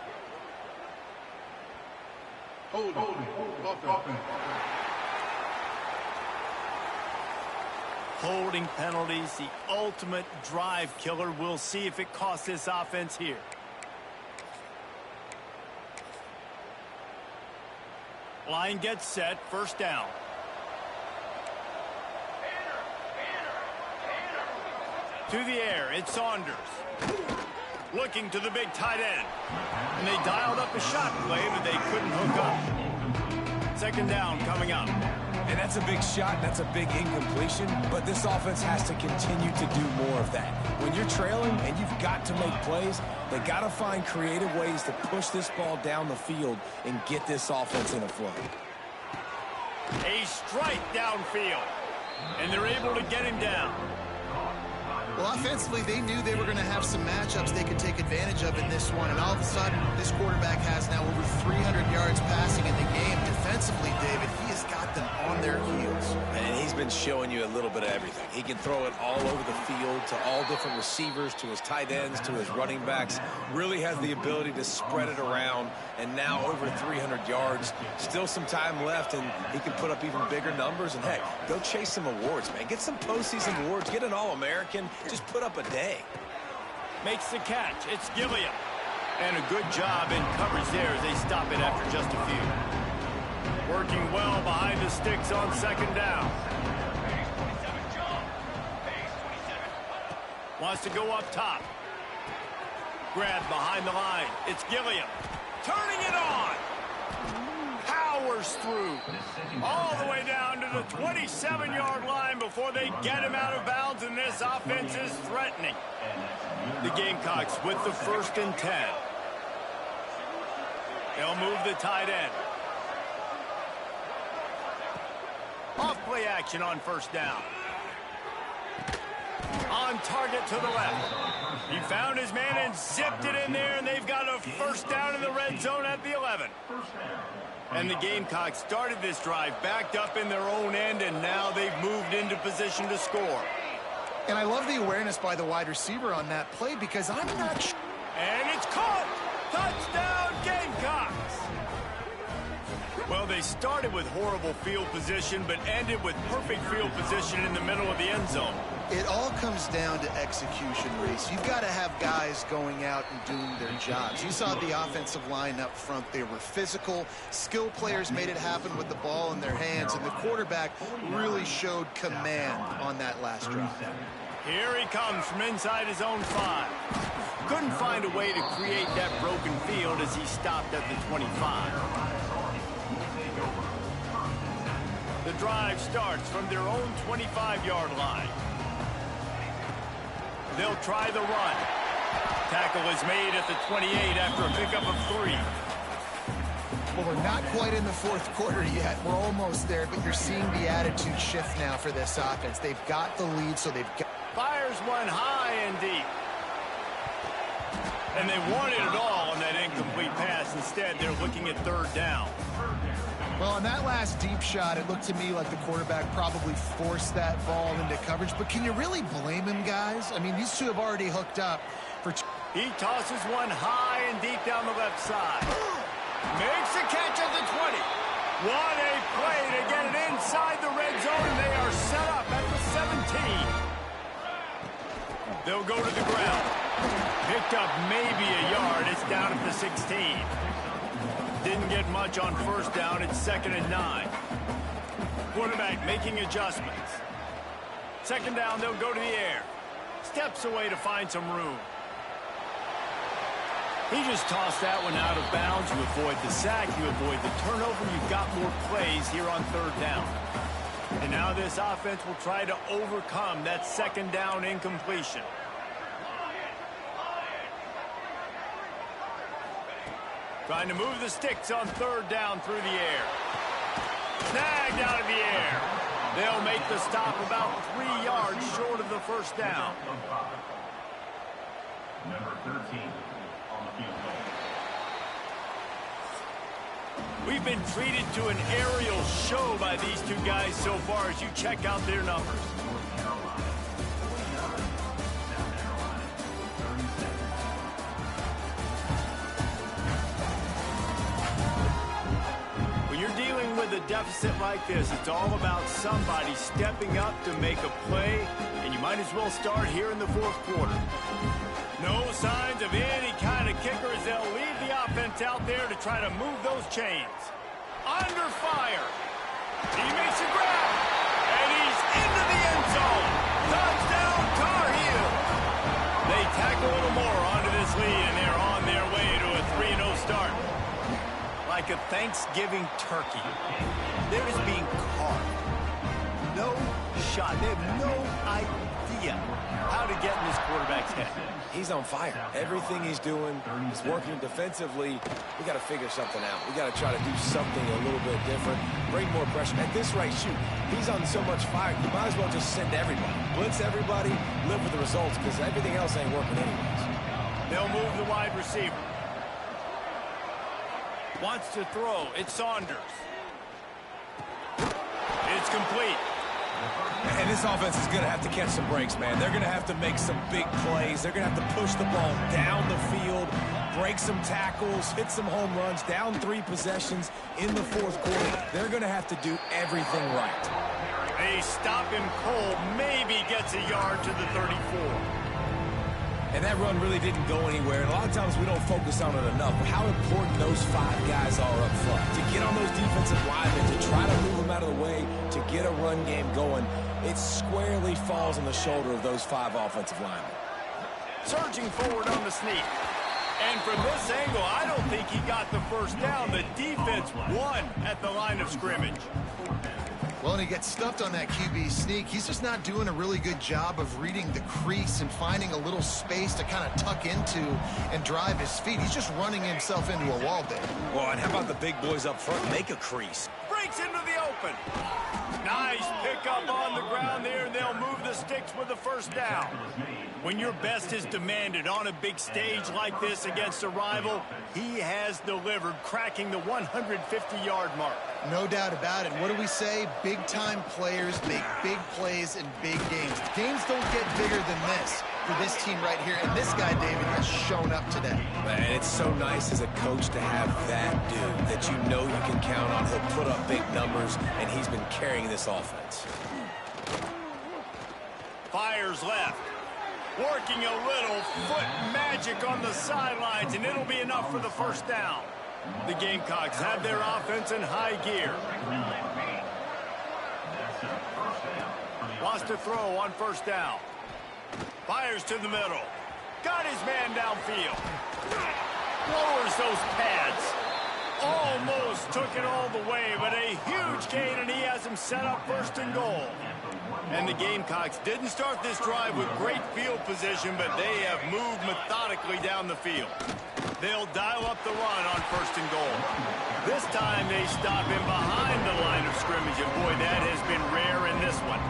Holding penalties, the ultimate drive killer. We'll see if it costs this offense here. Line gets set, first down. To the air, it's Saunders. Looking to the big tight end. And they dialed up a shot play, but they couldn't hook up. Second down coming up. And that's a big shot, that's a big incompletion, but this offense has to continue to do more of that. When you're trailing and you've got to make plays, they got to find creative ways to push this ball down the field and get this offense in a flow. A strike downfield, and they're able to get him down. Well, offensively, they knew they were going to have some matchups they could take advantage of in this one, and all of a sudden, this quarterback has now over 300 yards passing in the game. Defensively, David, he has got them on their heels. And he's been showing you a little bit of everything. He can throw it all over the field to all different receivers, to his tight ends, to his running backs. Really has the ability to spread it around, and now over 300 yards. Still some time left, and he can put up even bigger numbers. And, heck, go chase some awards, man. Get some postseason awards. Get an All-American. Just put up a day. Makes the catch. It's Gilliam. And a good job in coverage there as they stop it after just a few. Working well behind the sticks on second down. Wants to go up top. Grab behind the line. It's Gilliam. Turning it on. Powers through. All the way down to the 27-yard line before they get him out of bounds, and this offense is threatening. The Gamecocks with the 1st and 10. They'll move the tight end. Off play action on 1st down. On target to the left. He found his man and zipped it in there, and they've got a 1st down in the red zone at the 11. And the Gamecocks started this drive backed up in their own end, and now they've moved into position to score. And I love the awareness by the wide receiver on that play because I'm not sure. And it's caught! Touchdown, Gamecocks! Well, they started with horrible field position, but ended with perfect field position in the middle of the end zone. It all comes down to execution, Reese. You've got to have guys going out and doing their jobs. You saw the offensive line up front. They were physical. Skill players made it happen with the ball in their hands, and the quarterback really showed command on that last drive. Here he comes from inside his own 5. Couldn't find a way to create that broken field as he stopped at the 25. The drive starts from their own 25-yard line. They'll try the run. Tackle is made at the 28 after a pickup of 3. Well, we're not quite in the 4th quarter yet. We're almost there, but you're seeing the attitude shift now for this offense. They've got the lead, so they've got... Fires one high and deep. And they wanted it all on that incomplete pass. Instead, they're looking at 3rd down. Well, on that last deep shot, it looked to me like the quarterback probably forced that ball into coverage. But can you really blame him, guys? I mean, these two have already hooked up for... He tosses one high and deep down the left side. Makes the catch at the 20. What a play to get it inside the red zone, and they are set up at the 17. They'll go to the ground. Picked up maybe a yard. It's down at the 16. Didn't get much on 1st down. It's 2nd and 9. Quarterback making adjustments. 2nd down, they'll go to the air. Steps away to find some room. He just tossed that one out of bounds. You avoid the sack, you avoid the turnover. You've got more plays here on 3rd down. And now this offense will try to overcome that 2nd down incompletion. Trying to move the sticks on 3rd down through the air. Snagged out of the air. They'll make the stop about 3 yards short of the 1st down. Number 13 on the field goal. We've been treated to an aerial show by these two guys so far as you check out their numbers. With a deficit like this, it's all about somebody stepping up to make a play, and you might as well start here in the 4th quarter. No signs of any kind of kicker as they'll leave the offense out there to try to move those chains. Under fire. He makes a grab, and he's into the end zone. Touchdown, Tar Heels. They tack a little more onto this lead, and they're on their way to a 3-0 start. Like a Thanksgiving turkey. They're just being carved. No shot. They have no idea how to get in this quarterback's head. He's on fire. Everything he's doing is working defensively. We got to figure something out. We got to try to do something a little bit different. Bring more pressure. At this rate, shoot, he's on so much fire, you might as well just send everybody. Blitz everybody, live with the results, because everything else ain't working anyways. They'll move the wide receiver. Wants to throw. It's Saunders. It's complete. And this offense is going to have to catch some breaks, man. They're going to have to make some big plays. They're going to have to push the ball down the field, break some tackles, hit some home runs, down 3 possessions in the 4th quarter. They're going to have to do everything right. They stop him cold. Maybe gets a yard to the 34. And that run really didn't go anywhere. And a lot of times we don't focus on it enough. But how important those 5 guys are up front. To get on those defensive linemen, to try to move them out of the way, to get a run game going, it squarely falls on the shoulder of those 5 offensive linemen. Surging forward on the sneak. And from this angle, I don't think he got the first down. The defense won at the line of scrimmage. Well, and he gets stuffed on that QB sneak. He's just not doing a really good job of reading the crease and finding a little space to kind of tuck into and drive his feet. He's just running himself into a wall there. Well, and how about the big boys up front make a crease? Breaks into the open. Nice pickup on the ground there, and they'll move the sticks with the first down. When your best is demanded on a big stage like this against a rival, he has delivered, cracking the 150-yard mark. No doubt about it. What do we say? Big-time players make big plays in big games. Games don't get bigger than this for this team right here, and this guy, David, has shown up today. Man, it's so nice as a coach to have that dude that you know you can count on. He'll put up big numbers, and he's been carrying this offense. Fires left. Working a little foot magic on the sidelines, and it'll be enough for the first down. The Gamecocks have their offense in high gear. Wants to throw on first down. Fires to the middle. Got his man downfield. Lowers those pads. Almost took it all the way, but a huge gain, and he has him set up first and goal. And the Gamecocks didn't start this drive with great field position, but they have moved methodically down the field. They'll dial up the run on first and goal. This time they stop him behind the line of scrimmage, and boy, that has been rare in this one.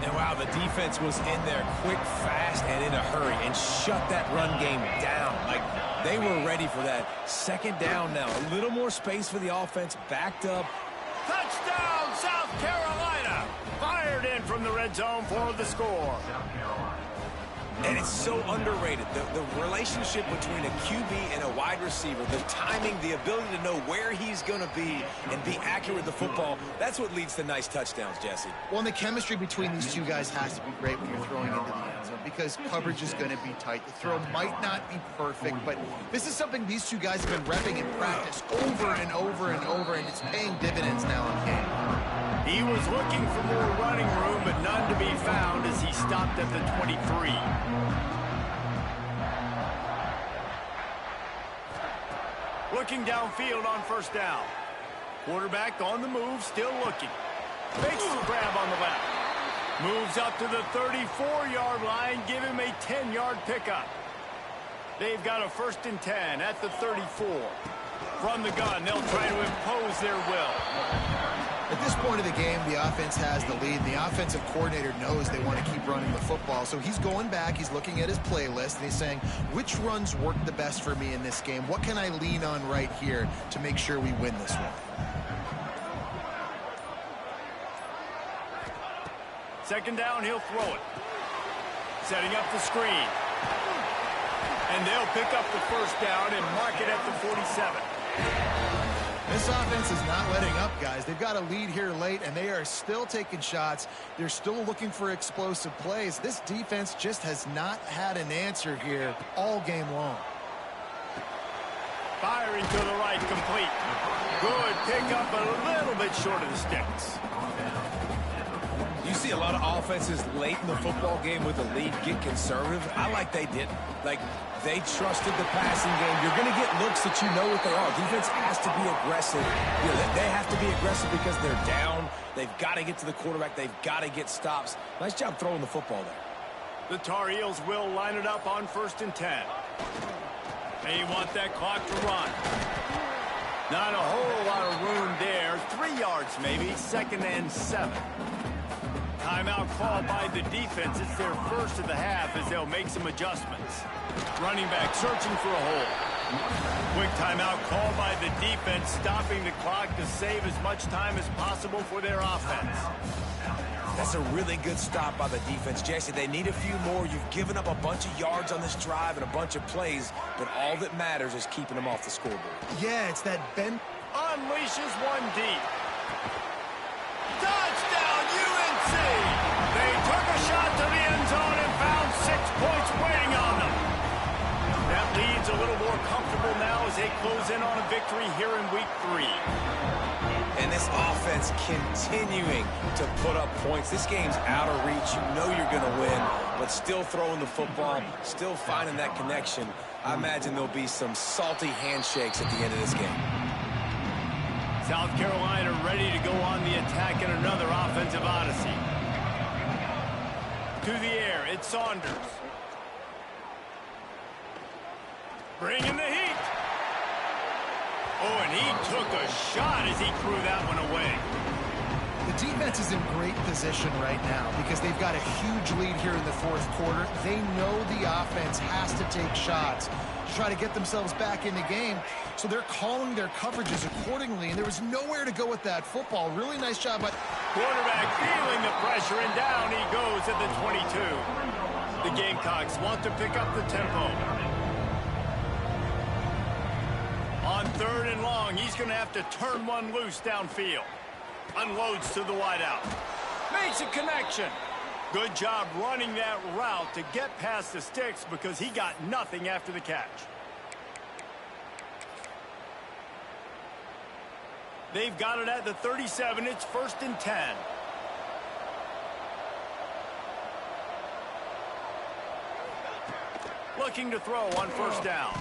And wow, the defense was in there quick, fast, and in a hurry, and shut that run game down. Like, they were ready for that. Second down now. A little more space for the offense, backed up. Touchdown, South Carolina! Fired in from the red zone for the score. And it's so underrated. The relationship between a QB and a wide receiver, the timing, the ability to know where he's going to be and be accurate with the football, that's what leads to nice touchdowns, Jesse. Well, and the chemistry between these two guys has to be great when you're throwing into the end zone because coverage is going to be tight. The throw might not be perfect, but this is something these two guys have been repping in practice over and over and over, and it's paying dividends now in game. He was looking for more running room, but none to be found as he stopped at the 23. Looking downfield on first down. Quarterback on the move, still looking. Makes the grab on the left. Moves up to the 34-yard line, give him a 10-yard pickup. They've got a 1st and 10 at the 34. From the gun, they'll try to impose their will. At this point of the game, the offense has the lead. The offensive coordinator knows they want to keep running the football. So he's going back, he's looking at his playlist, and he's saying, which runs work the best for me in this game? What can I lean on right here to make sure we win this one? Second down, he'll throw it. Setting up the screen. And they'll pick up the first down and mark it at the 47. This offense is not letting up, guys. They've got a lead here late, and they are still taking shots. They're still looking for explosive plays. This defense just has not had an answer here all game long. Firing to the right, complete. Good pickup, a little bit short of the sticks. You see a lot of offenses late in the football game with the lead get conservative. I like they didn't. Like, they trusted the passing game. You're going to get looks that you know what they are. Defense has to be aggressive. You know, they have to be aggressive because they're down. They've got to get to the quarterback. They've got to get stops. Nice job throwing the football there. The Tar Heels will line it up on 1st and 10. They want that clock to run. Not a whole lot of room there. 3 yards maybe. 2nd and 7. Timeout called by the defense. It's their first of the half as they'll make some adjustments. Running back searching for a hole. Quick timeout called by the defense, stopping the clock to save as much time as possible for their offense. That's a really good stop by the defense, Jesse. They need a few more. You've given up a bunch of yards on this drive and a bunch of plays, but all that matters is keeping them off the scoreboard. Yeah, it's that bend. Unleashes one deep. Touchdown, UNC! They took a shot to the end zone and found 6 points waiting on little more comfortable now as they close in on a victory here in week 3. And this offense continuing to put up points. This game's out of reach. You know you're going to win, but still throwing the football, still finding that connection. I imagine there'll be some salty handshakes at the end of this game. South Carolina ready to go on the attack in another offensive odyssey. To the air, it's Saunders. Bringing the heat. Oh, and he took a shot as he threw that one away. The defense is in great position right now because they've got a huge lead here in the fourth quarter. They know the offense has to take shots to try to get themselves back in the game. So they're calling their coverages accordingly, and there was nowhere to go with that football. Really nice job, but quarterback feeling the pressure, and down he goes at the 22. The Gamecocks want to pick up the tempo. On 3rd and long, he's going to have to turn one loose downfield. Unloads to the wideout. Makes a connection. Good job running that route to get past the sticks because he got nothing after the catch. They've got it at the 37. It's 1st and 10. Looking to throw on 1st down.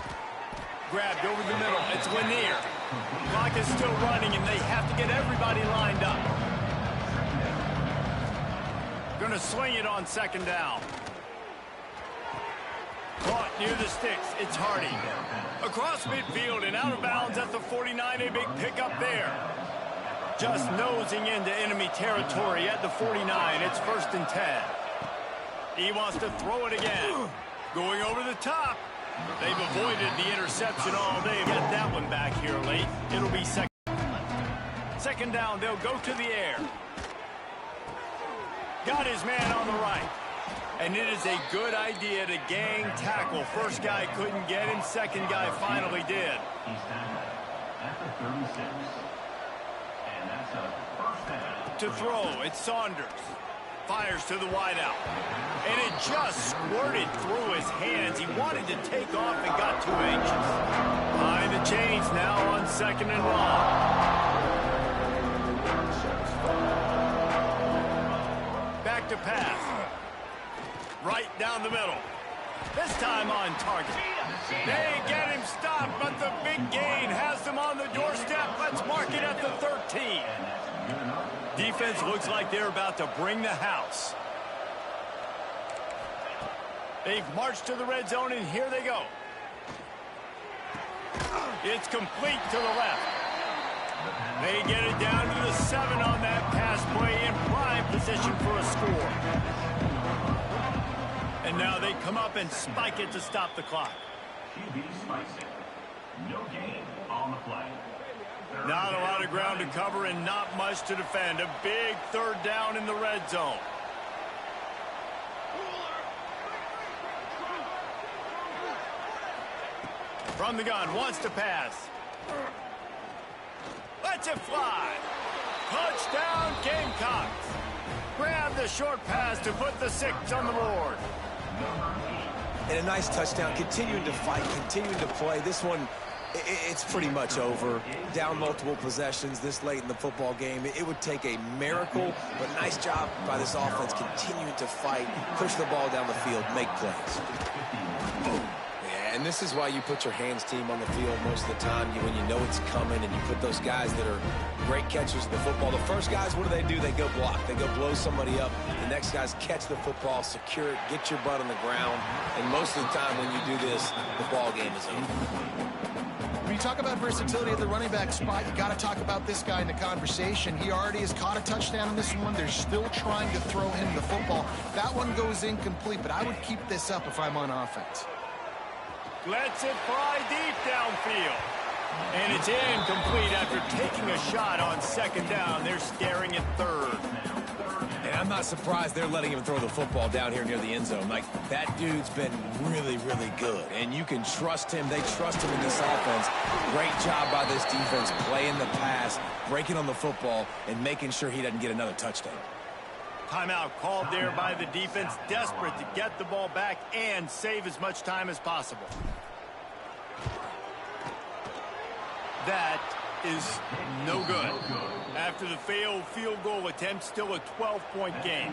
Grabbed over the middle. It's Lanier. Clock is still running, and they have to get everybody lined up. Going to swing it on 2nd down. Caught near the sticks. It's Hardy. Across midfield and out of bounds at the 49. A big pickup there. Just nosing into enemy territory at the 49. It's 1st and 10. He wants to throw it again. Going over the top. They've avoided the interception all day. Get that one back here late. It'll be 2nd down. They'll go to the air. Got his man on the right. And it is a good idea to gang tackle. First guy couldn't get him. Second guy finally did. He's down at the 36. And that's a 1st down. To throw, it's Saunders. Fires to the wideout. And it just squirted through his hands. He wanted to take off and got too anxious. Behind the chains now on 2nd and long. Back to pass. Right down the middle. This time on target. They get him stopped, but the big gain has them on the doorstep. Let's mark it at the 13. Defense looks like they're about to bring the house. They've marched to the red zone, and here they go. It's complete to the left. They get it down to the 7 on that pass play in prime position for a score. And now they come up and spike it to stop the clock. QB spikes it. No gain on the play. Not a lot of ground to cover and not much to defend. A big 3rd down in the red zone. From the gun, wants to pass. Lets it fly. Touchdown, Gamecocks. Grab the short pass to put the 6 on the board. And a nice touchdown, continuing to fight, continuing to play. This one, it's pretty much over. Down multiple possessions this late in the football game. It would take a miracle, but nice job by this offense continuing to fight, push the ball down the field, make plays. Yeah, and this is why you put your hands team on the field most of the time. When you know it's coming and you put those guys that are great catchers of the football. The first guys, what do? They go block. They go blow somebody up. The next guys catch the football, secure it, get your butt on the ground. And most of the time when you do this, the ball game is over. when you talk about versatility at the running back spot, you got to talk about this guy in the conversation. He already has caught a touchdown in this one. They're still trying to throw him the football. That one goes incomplete, but I would keep this up if I'm on offense. Lets it fly deep downfield. And it's incomplete after taking a shot on second down. They're staring at third. And I'm not surprised they're letting him throw the football down here near the end zone. Like, that dude's been really, really good. And you can trust him. They trust him in this offense. Great job by this defense playing the pass, breaking on the football, and making sure he doesn't get another touchdown. Timeout called there by the defense, desperate to get the ball back and save as much time as possible. That is no good. After the failed field goal attempt, still a 12-point game.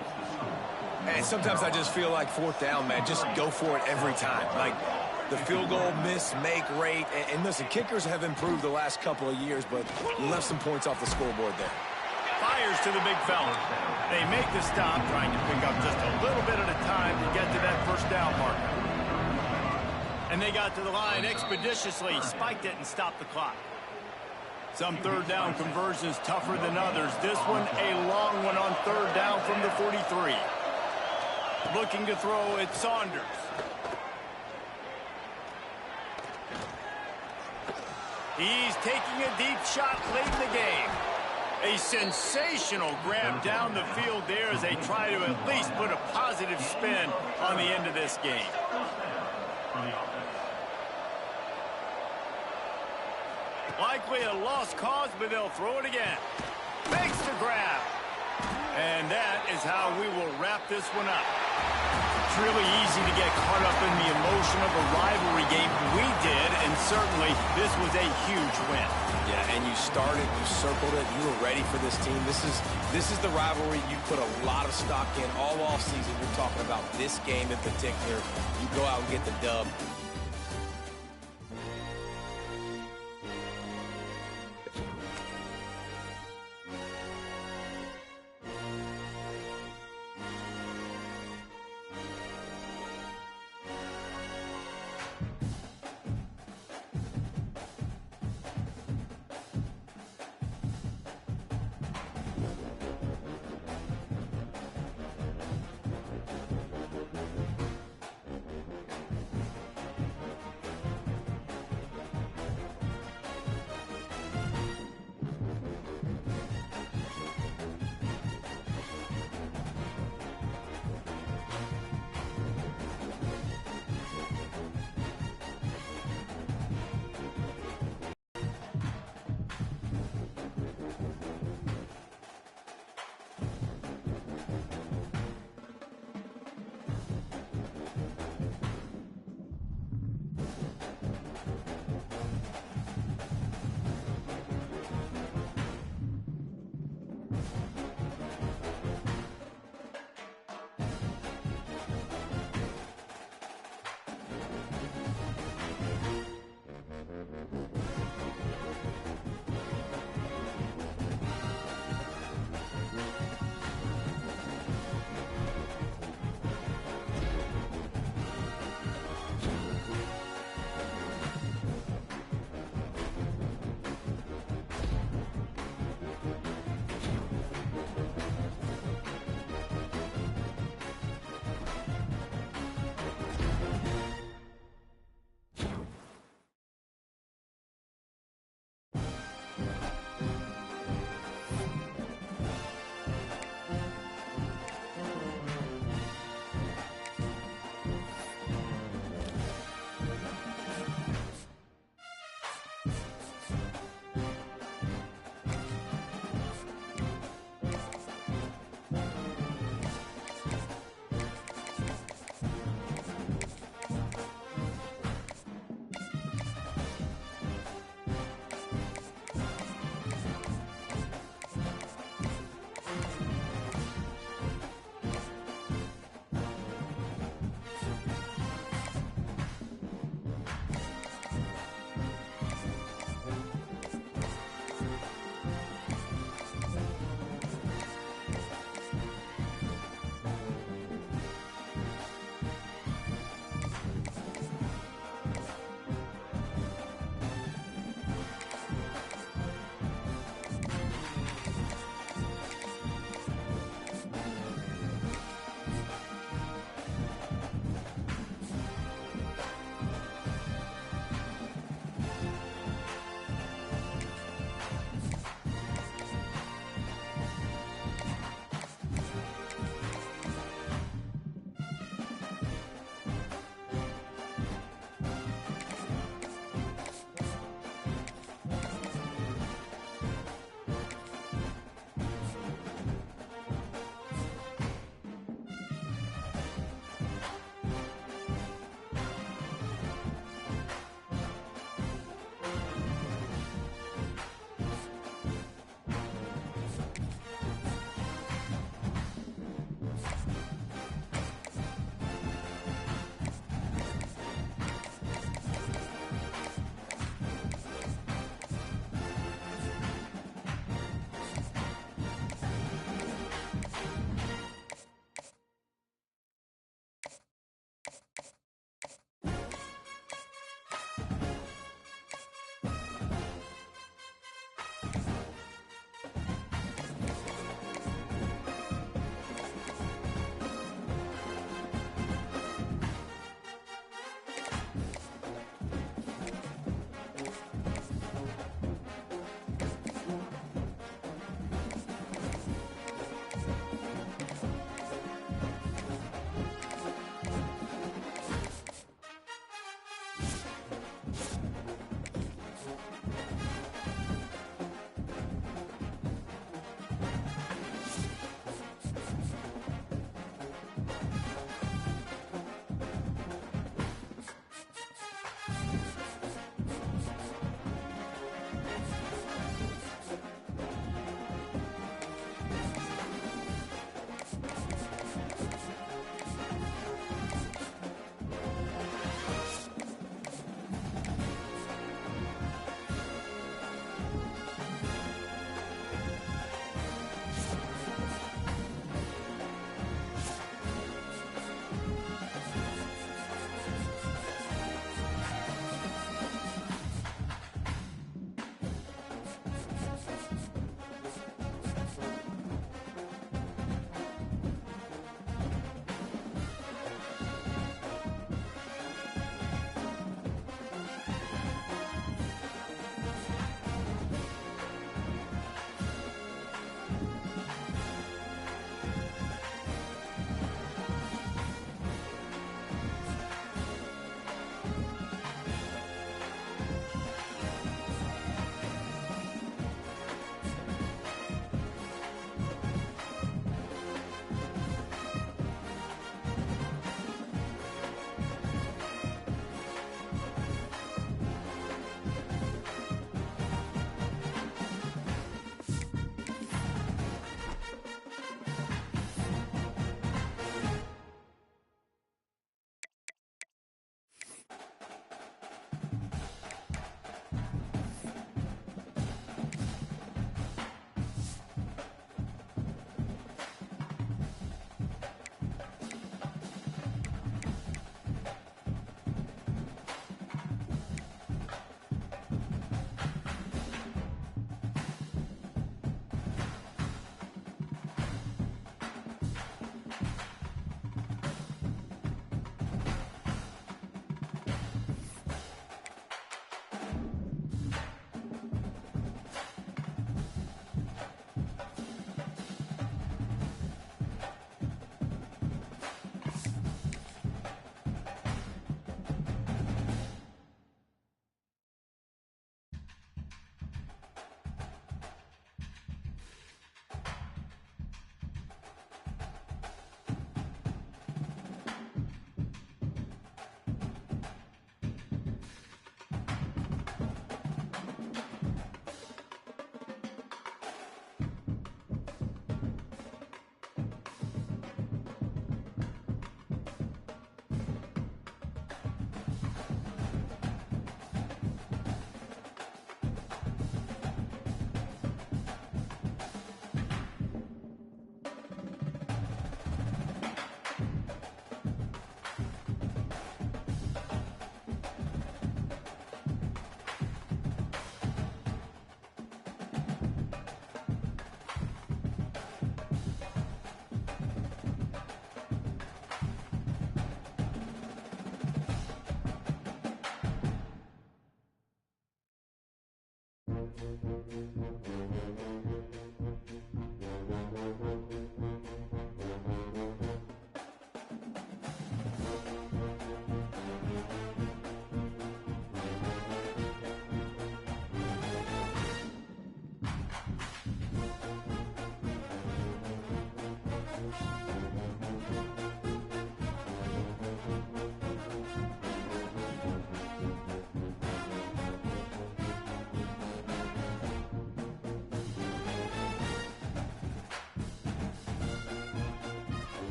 And sometimes I just feel like fourth down, man. Just go for it every time. Like the field goal miss-make rate. And listen, kickers have improved the last couple of years, but you left some points off the scoreboard there. Fires to the big fella. They make the stop, trying to pick up just a little bit at a time to get to that first down marker. And they got to the line expeditiously, spiked it, and stopped the clock. Some third down conversions tougher than others. This one, a long one on third down from the 43. Looking to throw, it's Saunders. He's taking a deep shot late in the game. A sensational grab down the field there as they try to at least put a positive spin on the end of this game. Likely a lost cause, but they'll throw it again. Makes the grab. And that is how we will wrap this one up. It's really easy to get caught up in the emotion of a rivalry game. We did, and certainly this was a huge win. Yeah, and you started, you circled it, you were ready for this team. This is the rivalry you put a lot of stock in all offseason. You're talking about this game in particular. You go out and get the dub.